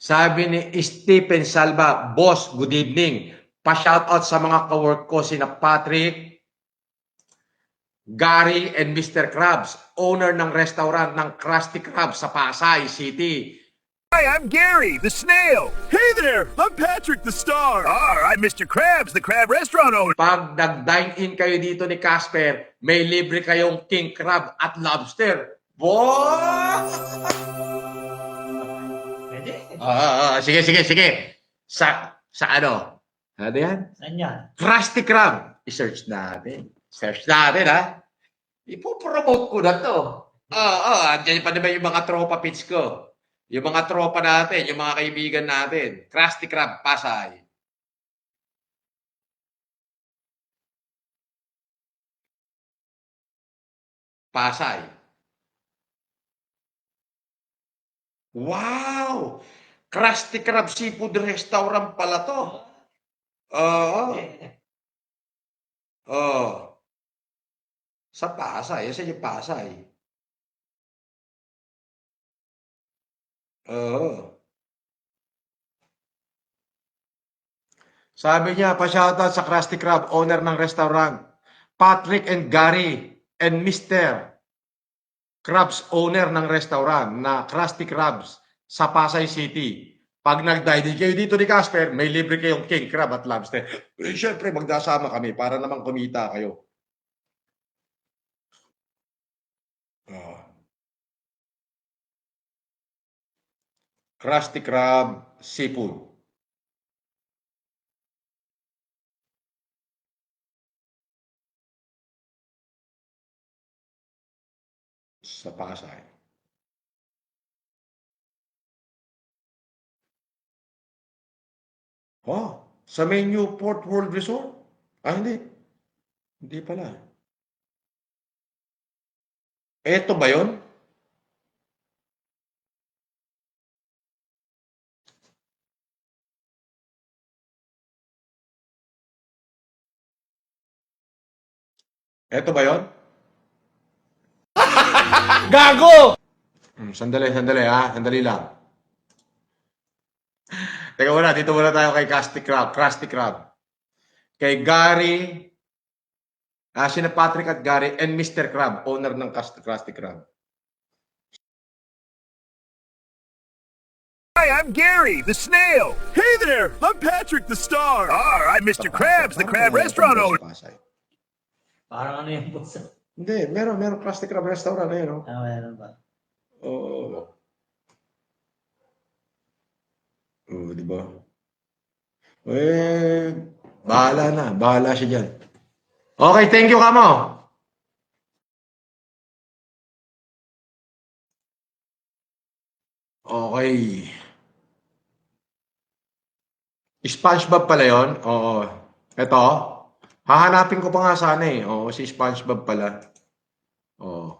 Sabi ni Stephen Salva, Boss, good evening. Pa-shoutout sa mga kawork ko sina Patrick, Gary, and Mr. Krabs, owner ng restaurant ng Krusty Krab sa Pasay City. Hi, I'm Gary, the snail. Hey there, I'm Patrick, the star. I'm Mr. Krabs, the crab restaurant owner. Pag nag-dine-in kayo dito ni Casper, may libre kayong king crab at lobster. Boss! Pwede? Sige. Sa ano? Ano yan? Saan yan? Krusty Krab. I-search natin. Search natin, ha? Ipopromote ko na to. Andiyan pa naman yung mga tropa pits ko. Yung mga tropa natin, yung mga kaibigan natin. Krusty Krab, Pasay. Pasay. Wow! Krusty Krab Seafood Restaurant pala to. Sa Pasay. Saan yung Pasay? Sabi niya, pa-shoutout sa Krusty Krab, owner ng restaurant. Patrick and Gary and Mr. Krabs, owner ng restaurant na Krusty Krabs sa Pasay City. Pag nag-dine kayo dito ni Casper, may libre kayong king crab at lobster. Siyempre, magdasama kami para naman kumita kayo. Krusty Krab Seafood. Sa Pasay. Sa may Newport World Resort? Hindi. Hindi pala. Eto ba yun? Eto ba yun? Gago! Sandali ha. Sandali lang. Teka muna, dito muna tayo kay Krusty Krab. Kay Gary, sina Patrick at Gary, and Mr. Krab, owner ng Krusty Krab. Hi, I'm Gary, the snail. Hey there, I'm Patrick, the star. I'm Mr. Krabs, the crab restaurant owner. Parang ano yung boss? Hindi, meron Krusty Krab restaurant na yun, no? Meron ba? Oo. Di ba? Bahala siya dyan. Okay, thank you, Kamo. Okay. SpongeBob pala yun? Oo. Ito. Hahanapin ko pa nga sana eh. Oo, si SpongeBob pala. Oo.